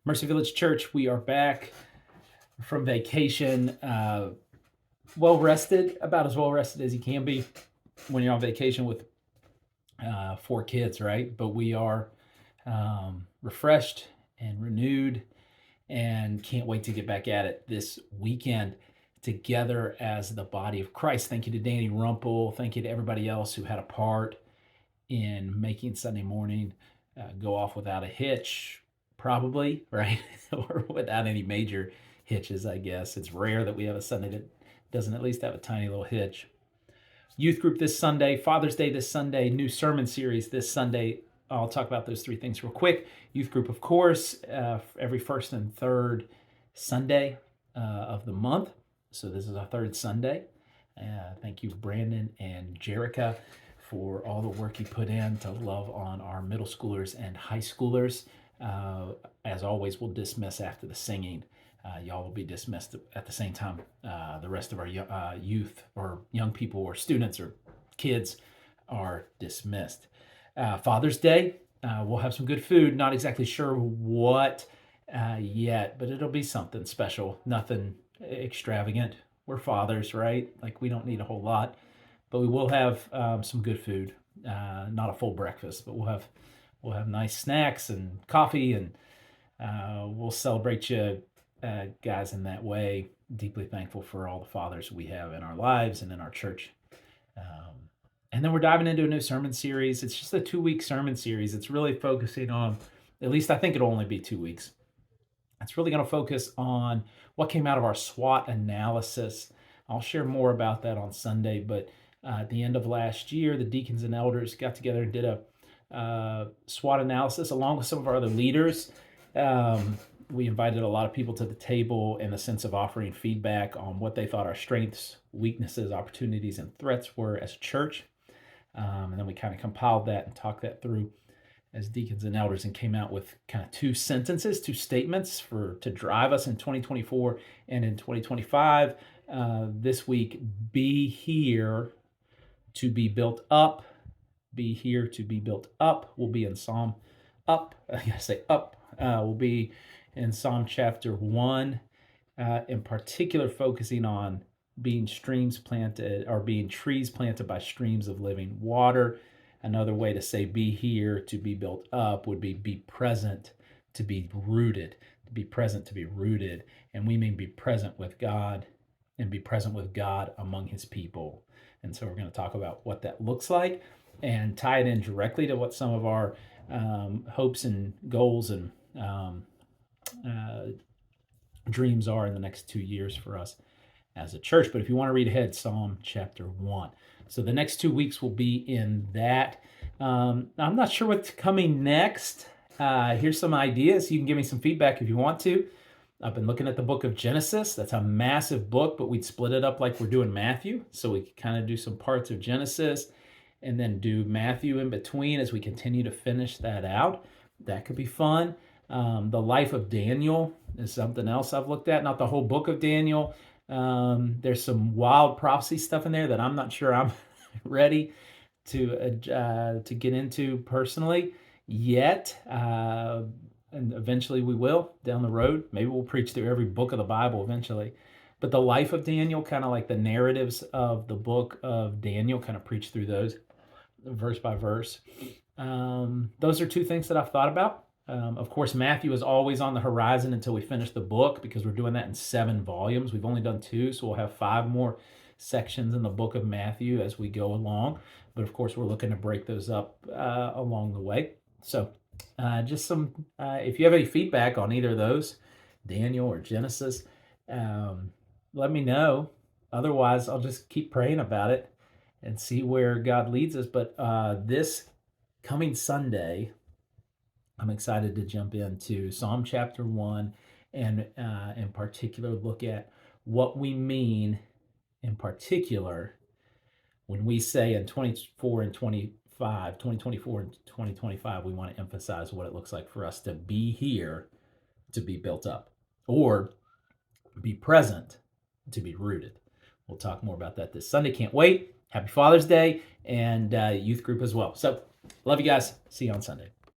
Mercy Village Church, we are back from vacation, well rested, about as well rested as you can be when you're on vacation with four kids, right? But we are refreshed and renewed and can't wait to get back at it this weekend together as the body of Christ. Thank you to Danny Rumpel. Thank you to everybody else who had a part in making Sunday morning go off without a hitch, probably, right? Or without any major hitches, I guess. It's rare that we have a Sunday that doesn't at least have a tiny little hitch. Youth group this Sunday, Father's Day this Sunday, new sermon series this Sunday. I'll talk about those three things real quick. Youth group, of course, every first and third Sunday of the month. So this is our third Sunday. Thank you, Brandon and Jerica, for all the work you put in to love on our middle schoolers and high schoolers. As always, we'll dismiss after the singing. Y'all will be dismissed at the same time. The rest of our youth or young people or students or kids are dismissed. Father's Day, we'll have some good food. Not exactly sure what yet, but it'll be something special. Nothing extravagant. We're fathers, right? Like, we don't need a whole lot, but we will have some good food. Not a full breakfast, but we'll have nice snacks and coffee, and we'll celebrate you guys in that way. Deeply thankful for all the fathers we have in our lives and in our church. And then we're diving into a new sermon series. It's just a 2-week sermon series. It's really focusing on, at least I think it'll only be 2 weeks. It's really going to focus on what came out of our SWOT analysis. I'll share more about that on Sunday, but at the end of last year, the deacons and elders got together and did a SWOT analysis along with some of our other leaders. We invited a lot of people to the table in the sense of offering feedback on what they thought our strengths, weaknesses, opportunities, and threats were as a church. And then we kind of compiled that and talked that through as deacons and elders and came out with kind of 2 statements to drive us in 2024 and in 2025. This week, be here to be built up. Be here to be built up. We'll be in Psalm up. I gotta say up. We'll be in Psalm chapter 1, in particular focusing on being streams planted or being trees planted by streams of living water. Another way to say be here to be built up would be present to be rooted. To be present to be rooted. And we mean be present with God and be present with God among his people. And so we're going to talk about what that looks like and tie it in directly to what some of our hopes and goals and dreams are in the next 2 years for us as a church. But if you want to read ahead, Psalm chapter 1. So the next 2 weeks will be in that. I'm not sure what's coming next. Here's some ideas. You can give me some feedback if you want to. I've been looking at the book of Genesis. That's a massive book, but we'd split it up like we're doing Matthew. So we could kind of do some parts of Genesis and then do Matthew in between as we continue to finish that out. That could be fun. The life of Daniel is something else I've looked at. Not the whole book of Daniel. There's some wild prophecy stuff in there that I'm not sure I'm ready to get into personally yet. And eventually we will down the road. Maybe we'll preach through every book of the Bible eventually. But the life of Daniel, kind of like the narratives of the book of Daniel, kind of preach through those verse by verse. Those are 2 things that I've thought about. Of course, Matthew is always on the horizon until we finish the book because we're doing that in 7 volumes. We've only done 2, so we'll have 5 more sections in the book of Matthew as we go along. But of course, we're looking to break those up along the way. So just some, if you have any feedback on either of those, Daniel or Genesis, let me know. Otherwise, I'll just keep praying about it and see where God leads us. But this coming Sunday, I'm excited to jump into Psalm chapter 1 and in particular look at what we mean in particular when we say in 2024 and 2025, we want to emphasize what it looks like for us to be here to be built up or be present to be rooted. We'll talk more about that this Sunday. Can't wait. Happy Father's Day and youth group as well. So love you guys. See you on Sunday.